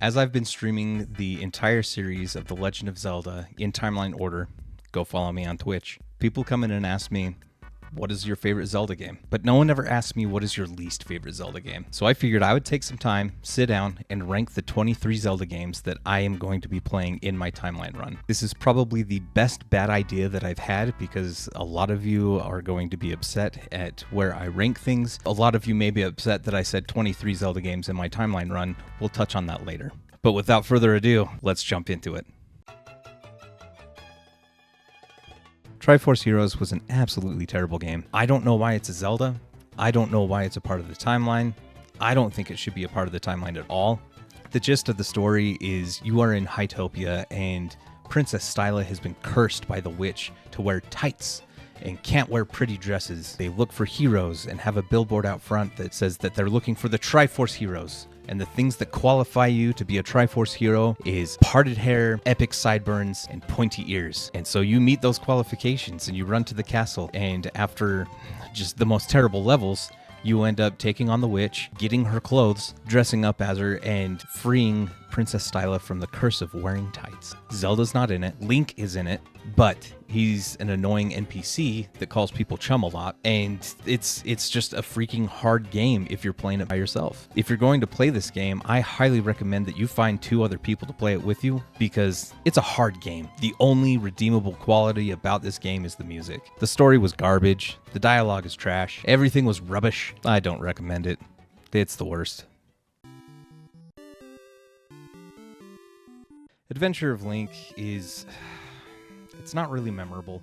As I've been streaming the entire series of The Legend of Zelda in timeline order, go follow me on Twitch, people come in and ask me, what is your favorite Zelda game? But no one ever asked me what is your least favorite Zelda game. So I figured I would take some time, sit down, and rank the 23 Zelda games that I am going to be playing in my timeline run. This is probably the best bad idea that I've had because a lot of you are going to be upset at where I rank things. A lot of you may be upset that I said 23 Zelda games in my timeline run. We'll touch on that later. But without further ado, let's jump into it. Triforce Heroes was an absolutely terrible game. I don't know why it's a Zelda. I don't know why it's a part of the timeline. I don't think it should be a part of the timeline at all. The gist of the story is you are in Hytopia and Princess Styla has been cursed by the witch to wear tights and can't wear pretty dresses. They look for heroes and have a billboard out front that says that they're looking for the Triforce Heroes. And the things that qualify you to be a Triforce hero is parted hair, epic sideburns, and pointy ears. And so you meet those qualifications and you run to the castle, and after just the most terrible levels, you end up taking on the witch, getting her clothes, dressing up as her, and freeing Princess Styla from the curse of wearing tights. Zelda's not in it, Link is in it, but he's an annoying NPC that calls people chum a lot, and it's just a freaking hard game if you're playing it by yourself. If you're going to play this game, I highly recommend that you find 2 other people to play it with you because it's a hard game. The only redeemable quality about this game is the music. The story was garbage, the dialogue is trash, everything was rubbish. I don't recommend it. It's the worst. Adventure of Link it's not really memorable.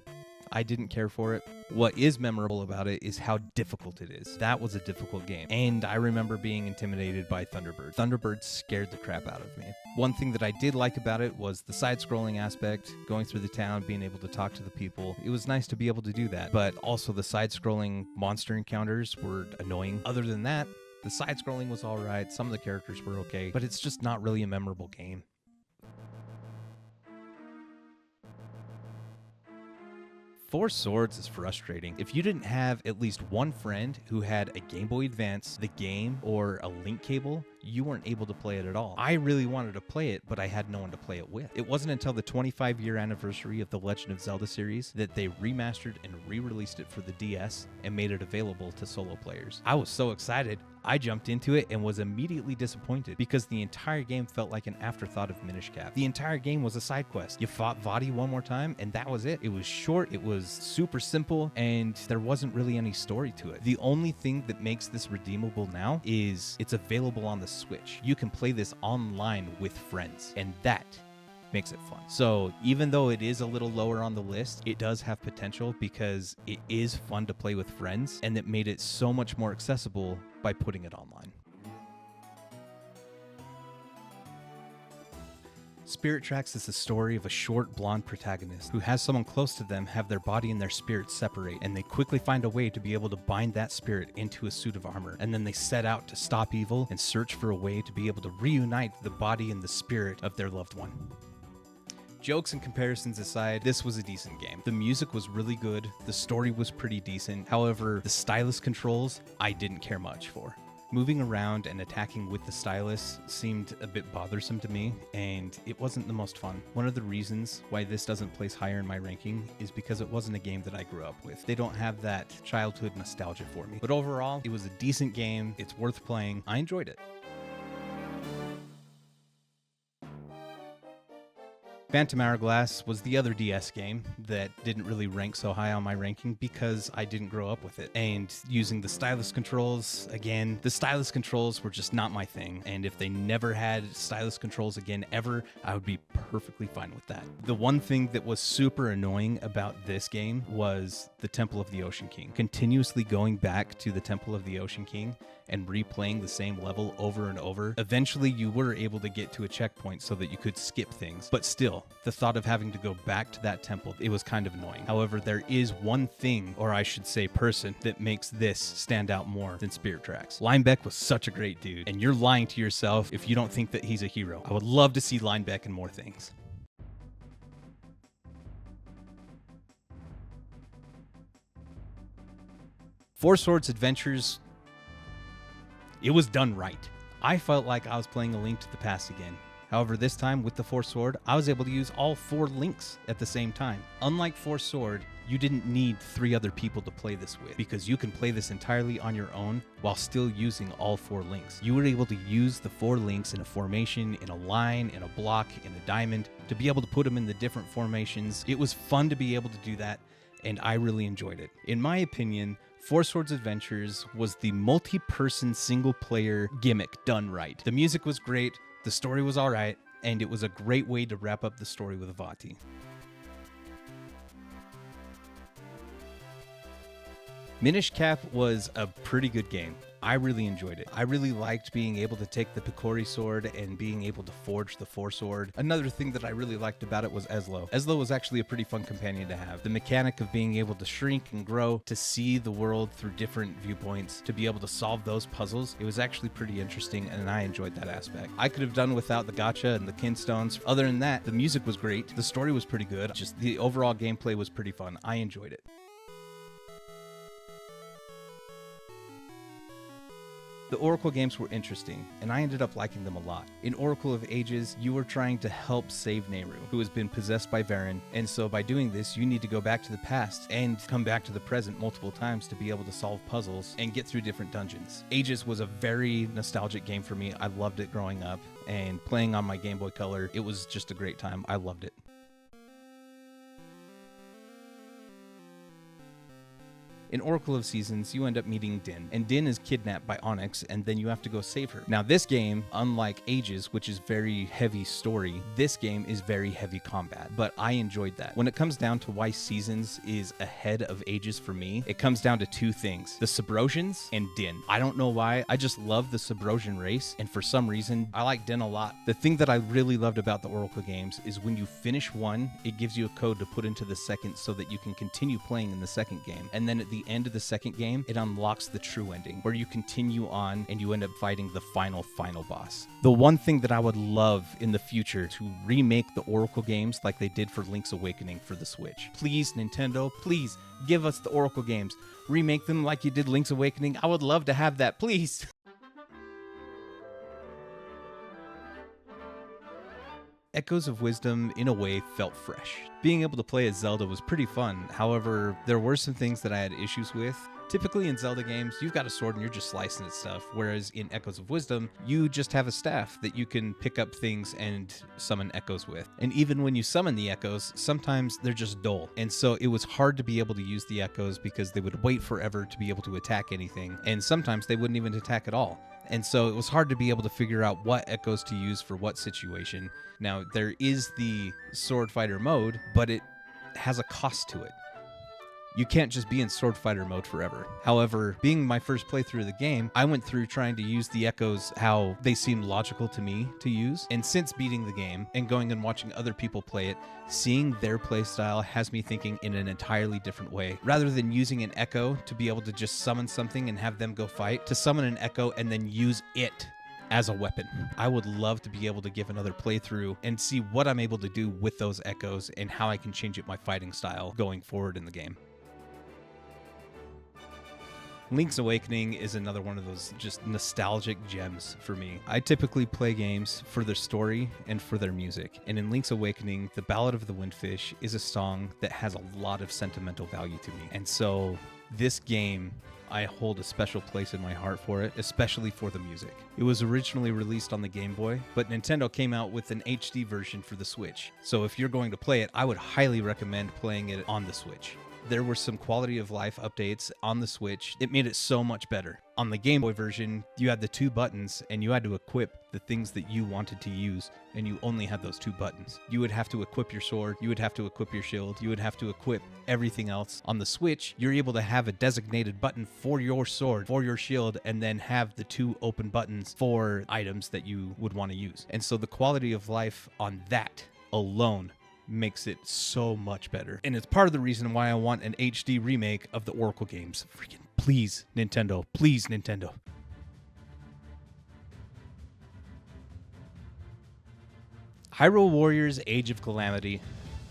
I didn't care for it. What is memorable about it is how difficult it is. That was a difficult game. And I remember being intimidated by Thunderbird. Thunderbird scared the crap out of me. One thing that I did like about it was the side-scrolling aspect, going through the town, being able to talk to the people. It was nice to be able to do that. But also the side-scrolling monster encounters were annoying. Other than that, the side-scrolling was alright. Some of the characters were okay. But it's just not really a memorable game. Four Swords is frustrating. If you didn't have at least one friend who had a Game Boy Advance, the game, or a link cable, you weren't able to play it at all. I really wanted to play it, but I had no one to play it with. It wasn't until the 25-year anniversary of the Legend of Zelda series that they remastered and re-released it for the DS and made it available to solo players. I was so excited. I jumped into it and was immediately disappointed because the entire game felt like an afterthought of Minish Cap. The entire game was a side quest. You fought Vaati one more time and that was it. It was short, it was super simple, and there wasn't really any story to it. The only thing that makes this redeemable now is it's available on the Switch. You can play this online with friends, and that makes it fun. So even though it is a little lower on the list, it does have potential because it is fun to play with friends, and it made it so much more accessible by putting it online. Spirit Tracks is the story of a short blonde protagonist who has someone close to them have their body and their spirit separate, and they quickly find a way to be able to bind that spirit into a suit of armor, and then they set out to stop evil and search for a way to be able to reunite the body and the spirit of their loved one. Jokes and comparisons aside, this was a decent game. The music was really good, the story was pretty decent, however, the stylus controls I didn't care much for. Moving around and attacking with the stylus seemed a bit bothersome to me, and it wasn't the most fun. One of the reasons why this doesn't place higher in my ranking is because it wasn't a game that I grew up with. They don't have that childhood nostalgia for me. But overall, it was a decent game, it's worth playing, I enjoyed it. Phantom Hourglass was the other DS game that didn't really rank so high on my ranking because I didn't grow up with it. And using the stylus controls, again, the stylus controls were just not my thing. And if they never had stylus controls again ever, I would be perfectly fine with that. The one thing that was super annoying about this game was the Temple of the Ocean King. Continuously going back to the Temple of the Ocean King and replaying the same level over and over. Eventually you were able to get to a checkpoint so that you could skip things, but still, the thought of having to go back to that temple, it was kind of annoying. However, there is one thing, or I should say person, that makes this stand out more than Spirit Tracks. Linebeck was such a great dude, and you're lying to yourself if you don't think that he's a hero. I would love to see Linebeck in more things. Four Swords Adventures, it was done right. I felt like I was playing A Link to the Past again. However, this time with the Force Sword, I was able to use all 4 links at the same time. Unlike Force Sword, you didn't need 3 other people to play this with, because you can play this entirely on your own while still using all 4 links. You were able to use the 4 links in a formation, in a line, in a block, in a diamond, to be able to put them in the different formations. It was fun to be able to do that, and I really enjoyed it. In my opinion, Four Swords Adventures was the multi-person single-player gimmick done right. The music was great, the story was alright, and it was a great way to wrap up the story with Vati. Minish Cap was a pretty good game. I really enjoyed it. I really liked being able to take the Picori sword and being able to forge the Four Sword. Another thing that I really liked about it was Eslo. Eslo was actually a pretty fun companion to have. The mechanic of being able to shrink and grow, to see the world through different viewpoints, to be able to solve those puzzles, it was actually pretty interesting, and I enjoyed that aspect. I could have done without the gacha and the kinstones. Other than that, the music was great. The story was pretty good. Just the overall gameplay was pretty fun. I enjoyed it. The Oracle games were interesting, and I ended up liking them a lot. In Oracle of Ages, you were trying to help save Nehru, who has been possessed by Varen, and so by doing this, you need to go back to the past and come back to the present multiple times to be able to solve puzzles and get through different dungeons. Ages was a very nostalgic game for me. I loved it growing up, and playing on my Game Boy Color, it was just a great time. I loved it. In Oracle of Seasons, you end up meeting Din, and Din is kidnapped by Onyx, and then you have to go save her. Now, this game, unlike Ages, which is very heavy story, this game is very heavy combat, but I enjoyed that. When it comes down to why Seasons is ahead of Ages for me, it comes down to 2 things: the Subrosians and Din. I don't know why, I just love the Subrosian race, and for some reason, I like Din a lot. The thing that I really loved about the Oracle games is when you finish one, it gives you a code to put into the second so that you can continue playing in the second game, and then at the end of the second game, it unlocks the true ending, where you continue on and you end up fighting the final boss. The one thing that I would love in the future to remake the Oracle games like they did for Link's Awakening for the Switch. Please, Nintendo, please give us the Oracle games. Remake them like you did Link's Awakening. I would love to have that, please. Echoes of Wisdom, in a way, felt fresh. Being able to play as Zelda was pretty fun. However, there were some things that I had issues with. Typically in Zelda games, you've got a sword and you're just slicing at stuff, whereas in Echoes of Wisdom, you just have a staff that you can pick up things and summon echoes with. And even when you summon the echoes, sometimes they're just dull. And so it was hard to be able to use the echoes because they would wait forever to be able to attack anything, and sometimes they wouldn't even attack at all. And so it was hard to be able to figure out what echoes to use for what situation. Now, there is the sword fighter mode, but it has a cost to it. You can't just be in sword fighter mode forever. However, being my first playthrough of the game, I went through trying to use the echoes how they seemed logical to me to use. And since beating the game and going and watching other people play it, seeing their playstyle has me thinking in an entirely different way. Rather than using an echo to be able to just summon something and have them go fight, to summon an echo and then use it as a weapon. I would love to be able to give another playthrough and see what I'm able to do with those echoes and how I can change up my fighting style going forward in the game. Link's Awakening is another one of those just nostalgic gems for me. I typically play games for their story and for their music. And in Link's Awakening, The Ballad of the Windfish is a song that has a lot of sentimental value to me. And so this game, I hold a special place in my heart for it, especially for the music. It was originally released on the Game Boy, but Nintendo came out with an HD version for the Switch. So if you're going to play it, I would highly recommend playing it on the Switch. There were some quality of life updates on the Switch. It made it so much better. On the Game Boy version, you had the 2 buttons and you had to equip the things that you wanted to use, and you only had those 2 buttons. You would have to equip your sword, you would have to equip your shield, you would have to equip everything else. On the Switch, you're able to have a designated button for your sword, for your shield, and then have the 2 open buttons for items that you would want to use. And so the quality of life on that alone makes it so much better. And it's part of the reason why I want an HD remake of the Oracle games. Freaking please, Nintendo. Please, Nintendo. Hyrule Warriors Age of Calamity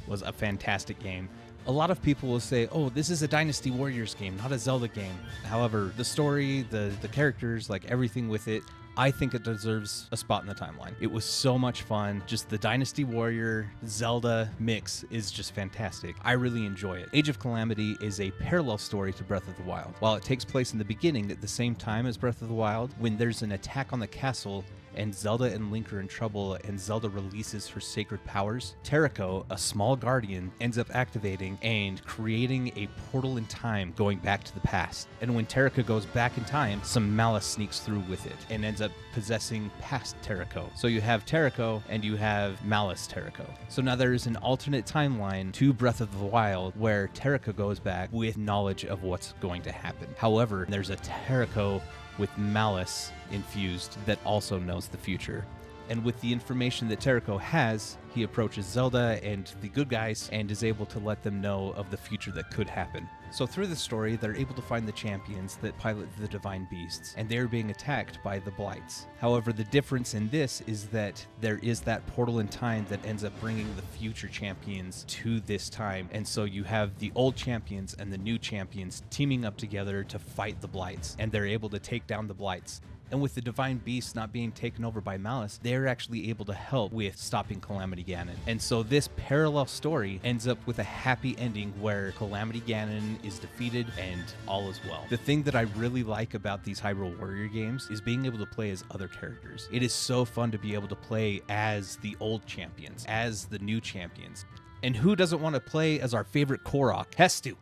was a fantastic game. A lot of people will say, oh, this is a Dynasty Warriors game, not a Zelda game. However, the story, the characters, like everything with it, I think it deserves a spot in the timeline. It was so much fun. Just the Dynasty Warrior Zelda mix is just fantastic. I really enjoy it. Age of Calamity is a parallel story to Breath of the Wild. While it takes place in the beginning at the same time as Breath of the Wild, when there's an attack on the castle and Zelda and Link are in trouble and Zelda releases her sacred powers, Teriko, a small guardian, ends up activating and creating a portal in time going back to the past. And when Teriko goes back in time, some malice sneaks through with it and ends up possessing past Teriko. So you have Teriko and you have Malice Teriko. So now there is an alternate timeline to Breath of the Wild where Teriko goes back with knowledge of what's going to happen. However, there's a Teriko with malice infused that also knows the future. And with the information that Teriko has, he approaches Zelda and the good guys and is able to let them know of the future that could happen. So through the story, they're able to find the champions that pilot the divine beasts, and they're being attacked by the blights. However, the difference in this is that there is that portal in time that ends up bringing the future champions to this time. And so you have the old champions and the new champions teaming up together to fight the blights, and they're able to take down the blights. And with the divine beasts not being taken over by Malice, they're actually able to help with stopping Calamity Ganon. And so this parallel story ends up with a happy ending where Calamity Ganon is defeated and all is well. The thing that I really like about these Hyrule Warrior games is being able to play as other characters. It is so fun to be able to play as the old champions, as the new champions. And who doesn't want to play as our favorite Korok? Has to.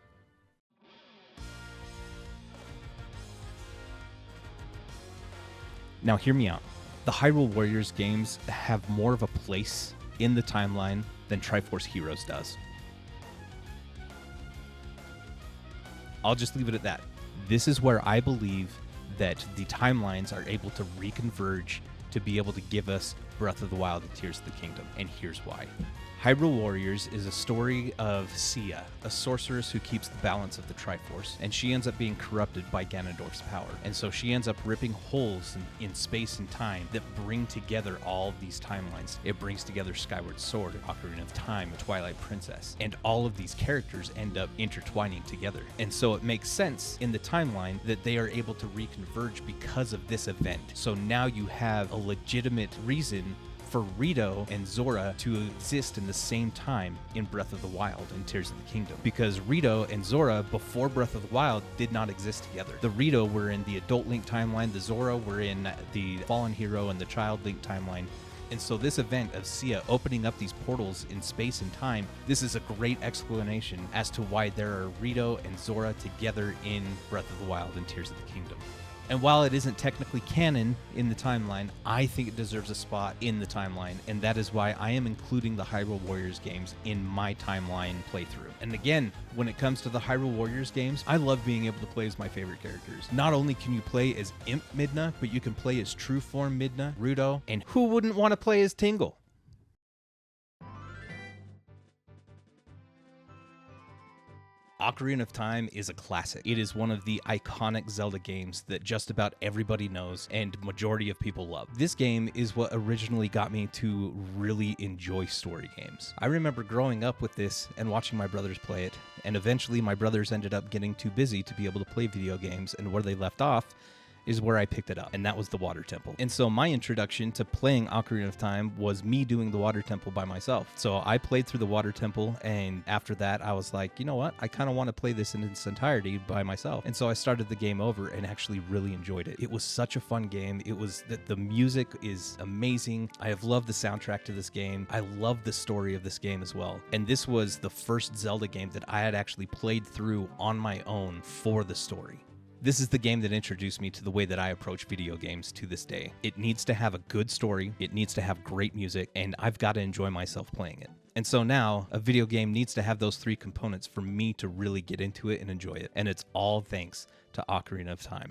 Now hear me out. The Hyrule Warriors games have more of a place in the timeline than Triforce Heroes does. I'll just leave it at that. This is where I believe that the timelines are able to reconverge to be able to give us Breath of the Wild and Tears of the Kingdom, and here's why. Hyrule Warriors is a story of Sia, a sorceress who keeps the balance of the Triforce, and she ends up being corrupted by Ganondorf's power. And so she ends up ripping holes in space and time that bring together all of these timelines. It brings together Skyward Sword, Ocarina of Time, Twilight Princess, and all of these characters end up intertwining together. And so it makes sense in the timeline that they are able to reconverge because of this event. So now you have a legitimate reason for Rito and Zora to exist in the same time in Breath of the Wild and Tears of the Kingdom. Because Rito and Zora, before Breath of the Wild, did not exist together. The Rito were in the Adult Link timeline, the Zora were in the Fallen Hero and the Child Link timeline. And so this event of Sia opening up these portals in space and time, this is a great explanation as to why there are Rito and Zora together in Breath of the Wild and Tears of the Kingdom. And while it isn't technically canon in the timeline, I think it deserves a spot in the timeline, and that is why I am including the Hyrule Warriors games in my timeline playthrough. And again, when it comes to the Hyrule Warriors games, I love being able to play as my favorite characters. Not only can you play as Imp Midna, but you can play as True Form Midna, Ruto, and who wouldn't want to play as Tingle? Ocarina of Time is a classic. It is one of the iconic Zelda games that just about everybody knows and majority of people love. This game is what originally got me to really enjoy story games. I remember growing up with this and watching my brothers play it, and eventually my brothers ended up getting too busy to be able to play video games, and where they left off is where I picked it up, and that was the Water Temple. And so my introduction to playing Ocarina of Time was me doing the Water Temple by myself. So I played through the Water Temple, and after that, I was like, you know what? I kind of want to play this in its entirety by myself. And so I started the game over and actually really enjoyed it. It was such a fun game. It was that the music is amazing. I have loved the soundtrack to this game. I love the story of this game as well. And this was the first Zelda game that I had actually played through on my own for the story. This is the game that introduced me to the way that I approach video games to this day. It needs to have a good story, it needs to have great music, and I've got to enjoy myself playing it. And so now, a video game needs to have those three components for me to really get into it and enjoy it. And it's all thanks to Ocarina of Time.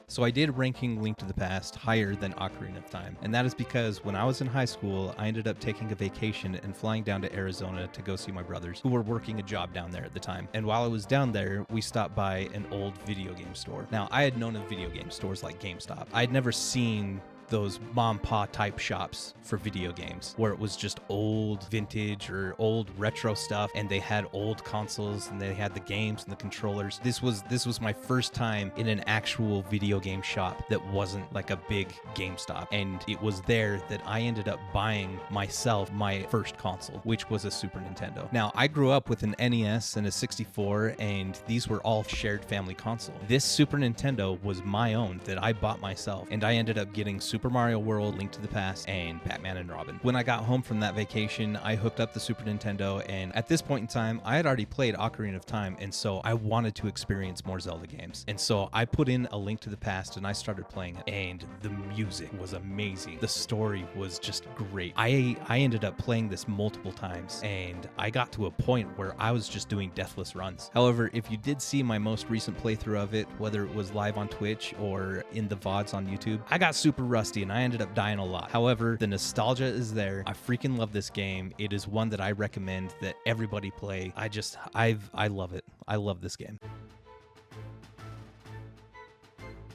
So I did ranking Link to the Past higher than Ocarina of Time, and that is because when I was in high school, I ended up taking a vacation and flying down to Arizona to go see my brothers, who were working a job down there at the time. And while I was down there, we stopped by an old video game store. Now, I had known of video game stores like GameStop. I'd never seen those mom pa type shops for video games where it was just old vintage or old retro stuff, and they had old consoles and they had the games and the controllers. This was my first time in an actual video game shop that wasn't like a big GameStop, and it was there that I ended up buying myself my first console, which was a Super Nintendo. Now, I grew up with an NES and a 64, and these were all shared family console. This Super Nintendo was my own that I bought myself, and I ended up getting Super Mario World, Link to the Past, and Batman and Robin. When I got home from that vacation, I hooked up the Super Nintendo, and at this point in time, I had already played Ocarina of Time, and so I wanted to experience more Zelda games. And so I put in A Link to the Past, and I started playing it, and the music was amazing. The story was just great. I ended up playing this multiple times, and I got to a point where I was just doing deathless runs. However, if you did see my most recent playthrough of it, whether it was live on Twitch or in the VODs on YouTube, I got super rusty and I ended up dying a lot. However, the nostalgia is there. I freaking love this game. It is one that I recommend that everybody play. I love it. I love this game.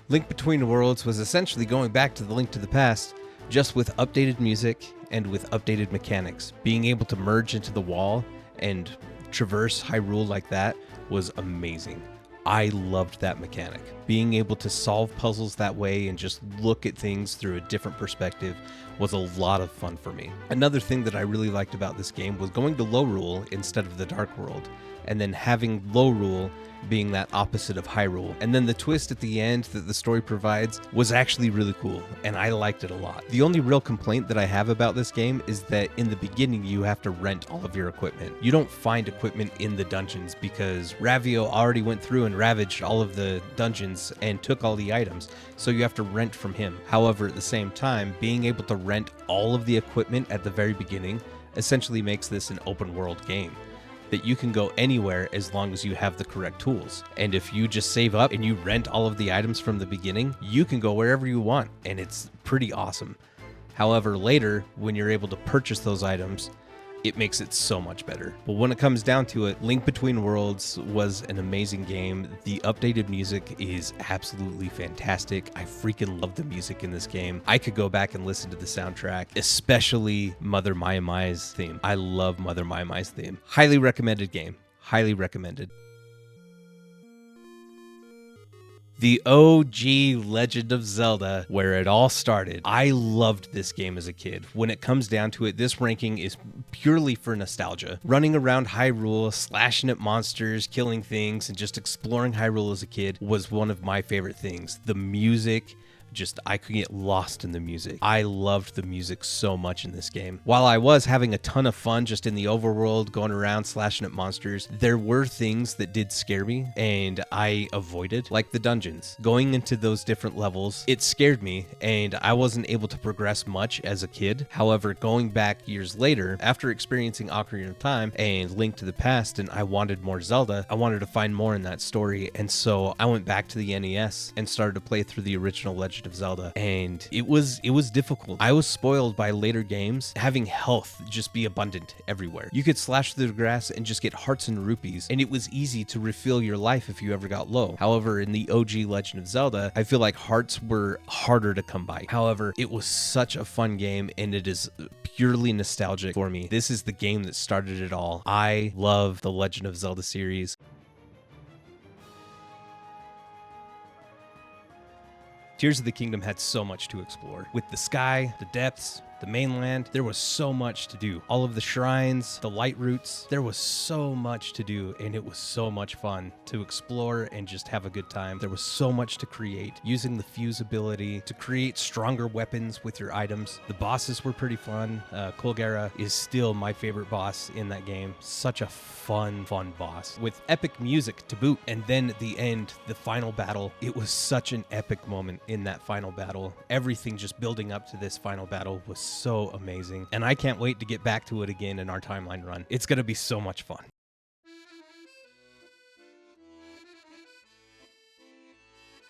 Link Between Worlds was essentially going back to the Link to the Past, just with updated music and with updated mechanics. Being able to merge into the wall and traverse Hyrule like that was amazing. I loved that mechanic. Being able to solve puzzles that way and just look at things through a different perspective was a lot of fun for me. Another thing that I really liked about this game was going to Lorule instead of the Dark World, and then having Lorule being that opposite of Hyrule. And then the twist at the end that the story provides was actually really cool, and I liked it a lot. The only real complaint that I have about this game is that in the beginning you have to rent all of your equipment. You don't find equipment in the dungeons because Ravio already went through and ravaged all of the dungeons and took all the items, so you have to rent from him. However, at the same time, being able to rent all of the equipment at the very beginning essentially makes this an open world game that you can go anywhere as long as you have the correct tools. And if you just save up and you rent all of the items from the beginning, you can go wherever you want, and it's pretty awesome. However, later, when you're able to purchase those items, it makes it so much better. But when it comes down to it, Link Between Worlds was an amazing game. The updated music is absolutely fantastic. I freaking love the music in this game. I could go back and listen to the soundtrack, especially Mother Mai Mai's theme. I love Mother Mai Mai's theme. Highly recommended game. Highly recommended. The OG Legend of Zelda, where it all started. I loved this game as a kid. When it comes down to it, this ranking is purely for nostalgia. Running around Hyrule, slashing at monsters, killing things, and just exploring Hyrule as a kid was one of my favorite things. The music, I could get lost in the music. I loved the music so much in this game. While I was having a ton of fun just in the overworld, going around slashing at monsters, there were things that did scare me and I avoided, like the dungeons. Going into those different levels, it scared me and I wasn't able to progress much as a kid. However, going back years later, after experiencing Ocarina of Time and Link to the Past, and I wanted more Zelda, I wanted to find more in that story, and so I went back to the NES and started to play through the original Legend of Zelda, and it was difficult. I was spoiled by later games having health just be abundant everywhere. You could slash through the grass and just get hearts and rupees, and it was easy to refill your life if you ever got low. However, in the OG Legend of Zelda, I feel like hearts were harder to come by. However, it was such a fun game, and it is purely nostalgic for me. This is the game that started it all. I love the Legend of Zelda series. Tears of the Kingdom had so much to explore. With the sky, the depths, the mainland, there was so much to do. All of the shrines, the light routes, there was so much to do, and it was so much fun to explore and just have a good time. There was so much to create, using the fuse ability to create stronger weapons with your items. The bosses were pretty fun. Kolgara is still my favorite boss in that game. Such a fun boss with epic music to boot. And then at the end, the final battle, it was such an epic moment in that final battle. Everything just building up to this final battle was so amazing, and I can't wait to get back to it again in our timeline run. It's gonna be so much fun.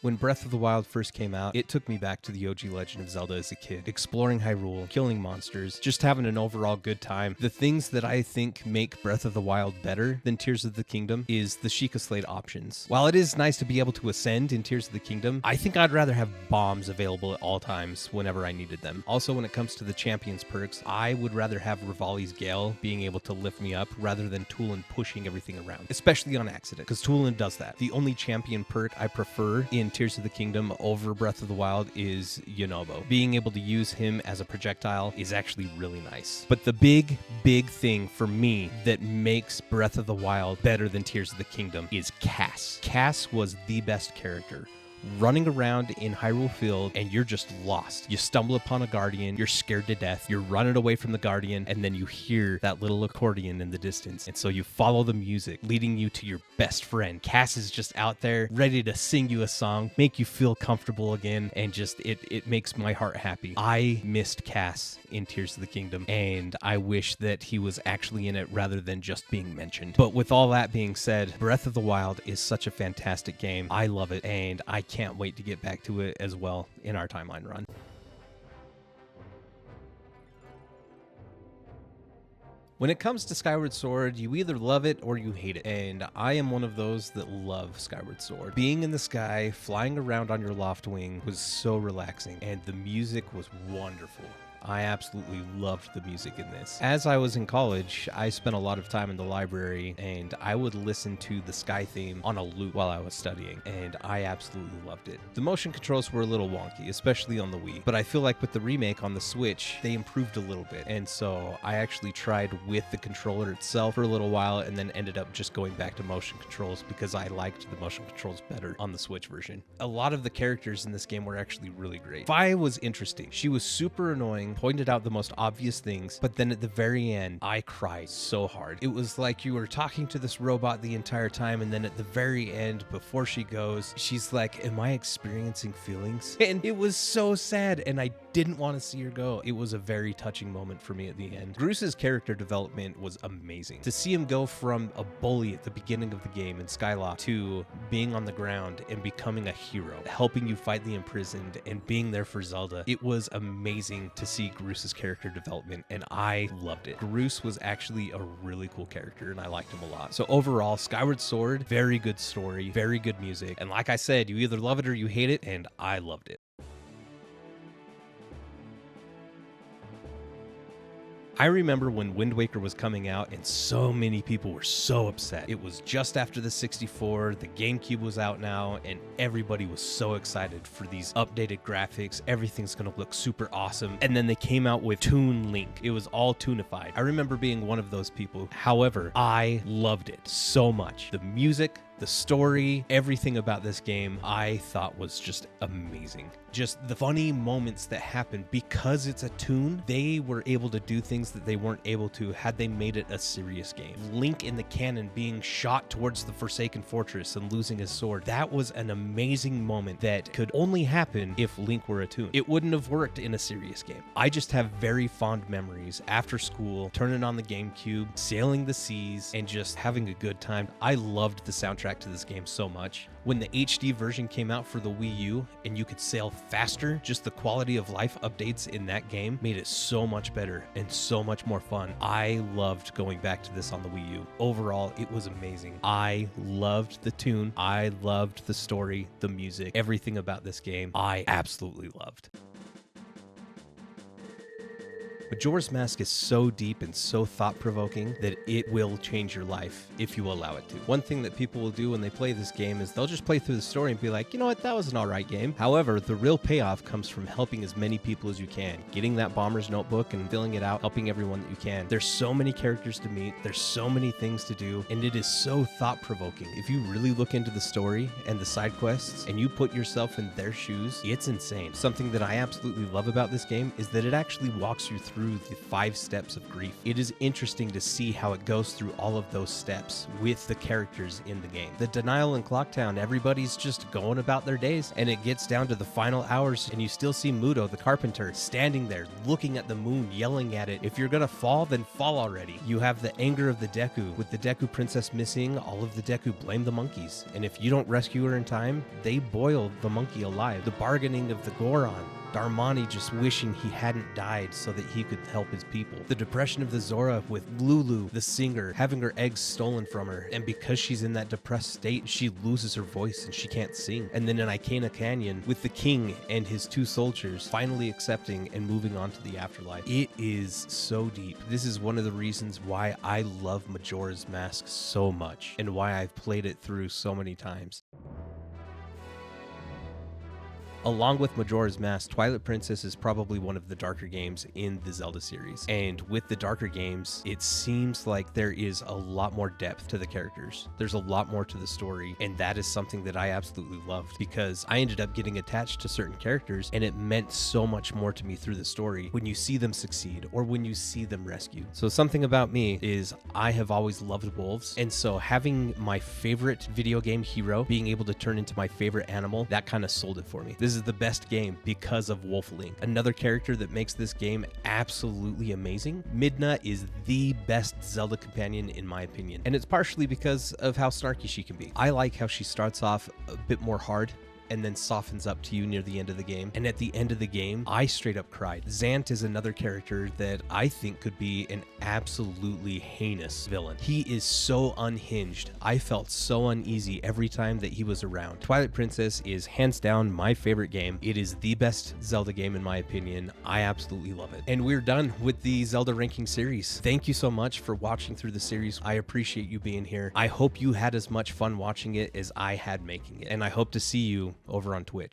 When Breath of the Wild first came out, it took me back to the OG Legend of Zelda as a kid, exploring Hyrule, killing monsters, just having an overall good time. The things that I think make Breath of the Wild better than Tears of the Kingdom is the Sheikah Slate options. While it is nice to be able to ascend in Tears of the Kingdom, I think I'd rather have bombs available at all times whenever I needed them. Also, when it comes to the champions perks, I would rather have Rivali's Gale being able to lift me up rather than Tulin pushing everything around, especially on accident, because Tulin does that. The only champion perk I prefer in Tears of the Kingdom over Breath of the Wild is Yunobo. Being able to use him as a projectile is actually really nice. But the big thing for me that makes Breath of the Wild better than Tears of the Kingdom is Cass. Cass was the best character. Running around in Hyrule Field and you're just lost. You stumble upon a guardian, you're scared to death, you're running away from the guardian, and then you hear that little accordion in the distance. And so you follow the music, leading you to your best friend. Cass is just out there, ready to sing you a song, make you feel comfortable again, and just it makes my heart happy. I missed Cass in Tears of the Kingdom, and I wish that he was actually in it rather than just being mentioned. But with all that being said, Breath of the Wild is such a fantastic game. I love it, and I can't wait to get back to it as well in our timeline run. When it comes to Skyward Sword, you either love it or you hate it, and I am one of those that love Skyward Sword. Being in the sky, flying around on your loft wing was so relaxing, and the music was wonderful. I absolutely loved the music in this. As I was in college, I spent a lot of time in the library, and I would listen to the Sky theme on a loop while I was studying, and I absolutely loved it. The motion controls were a little wonky, especially on the Wii, but I feel like with the remake on the Switch, they improved a little bit, and so I actually tried with the controller itself for a little while, and then ended up just going back to motion controls because I liked the motion controls better on the Switch version. A lot of the characters in this game were actually really great. Vi was interesting. She was super annoying, pointed out the most obvious things, but then at the very end, I cried so hard. It was like you were talking to this robot the entire time, and then at the very end, before she goes, she's like, "Am I experiencing feelings?" And it was so sad, and I didn't want to see her go. It was a very touching moment for me at the end. Groos's character development was amazing. To see him go from a bully at the beginning of the game in Skylock to being on the ground and becoming a hero, helping you fight the imprisoned and being there for Zelda, it was amazing to see Groos's character development, and I loved it. Groos was actually a really cool character, and I liked him a lot. So overall, Skyward Sword, very good story, very good music, and like I said, you either love it or you hate it, and I loved it. I remember when Wind Waker was coming out and so many people were so upset. It was just after the 64, the GameCube was out now, and everybody was so excited for these updated graphics. Everything's gonna look super awesome. And then they came out with Toon Link. It was all toonified. I remember being one of those people. However, I loved it so much. The music, the story, everything about this game I thought was just amazing. Just the funny moments that happened because it's a toon, they were able to do things that they weren't able to had they made it a serious game. Link in the cannon being shot towards the Forsaken Fortress and losing his sword, that was an amazing moment that could only happen if Link were a toon. It wouldn't have worked in a serious game. I just have very fond memories after school, turning on the GameCube, sailing the seas, and just having a good time. I loved the soundtrack to this game so much. When the HD version came out for the Wii U and you could sail faster, just the quality of life updates in that game made it so much better and so much more fun. I loved going back to this on the Wii U. Overall, it was amazing. I loved the tune. I loved the story, the music, everything about this game. I absolutely loved. Majora's Mask is so deep and so thought-provoking that it will change your life if you allow it to. One thing that people will do when they play this game is they'll just play through the story and be like, you know what, that was an alright game. However, the real payoff comes from helping as many people as you can, getting that bomber's notebook and filling it out, helping everyone that you can. There's so many characters to meet, there's so many things to do, and it is so thought-provoking. If you really look into the story and the side quests and you put yourself in their shoes, it's insane. Something that I absolutely love about this game is that it actually walks you through through the 5 steps of grief. It is interesting to see how it goes through all of those steps with the characters in the game. The denial in Clocktown, everybody's just going about their days, and it gets down to the final hours, and you still see Muto, the carpenter, standing there looking at the moon, yelling at it, "If you're gonna fall, then fall already." You have the anger of the Deku. With the Deku princess missing, all of the Deku blame the monkeys, and if you don't rescue her in time, they boil the monkey alive. The bargaining of the Goron, Darmani just wishing he hadn't died so that he could help his people. The depression of the Zora with Lulu, the singer, having her eggs stolen from her, and because she's in that depressed state, she loses her voice and she can't sing. And then in Icana Canyon, with the king and his 2 soldiers finally accepting and moving on to the afterlife. It is so deep. This is one of the reasons why I love Majora's Mask so much, and why I've played it through so many times. Along with Majora's Mask, Twilight Princess is probably one of the darker games in the Zelda series. And with the darker games, it seems like there is a lot more depth to the characters. There's a lot more to the story, and that is something that I absolutely loved, because I ended up getting attached to certain characters, and it meant so much more to me through the story when you see them succeed or when you see them rescued. So something about me is I have always loved wolves, and so having my favorite video game hero being able to turn into my favorite animal, that kind of sold it for me. This is the best game because of Wolfling. Another character that makes this game absolutely amazing. Midna is the best Zelda companion in my opinion, and it's partially because of how snarky she can be. I like how she starts off a bit more hard and then softens up to you near the end of the game. And at the end of the game, I straight up cried. Zant is another character that I think could be an absolutely heinous villain. He is so unhinged. I felt so uneasy every time that he was around. Twilight Princess is hands down my favorite game. It is the best Zelda game in my opinion. I absolutely love it. And we're done with the Zelda ranking series. Thank you so much for watching through the series. I appreciate you being here. I hope you had as much fun watching it as I had making it. And I hope to see you over on Twitch.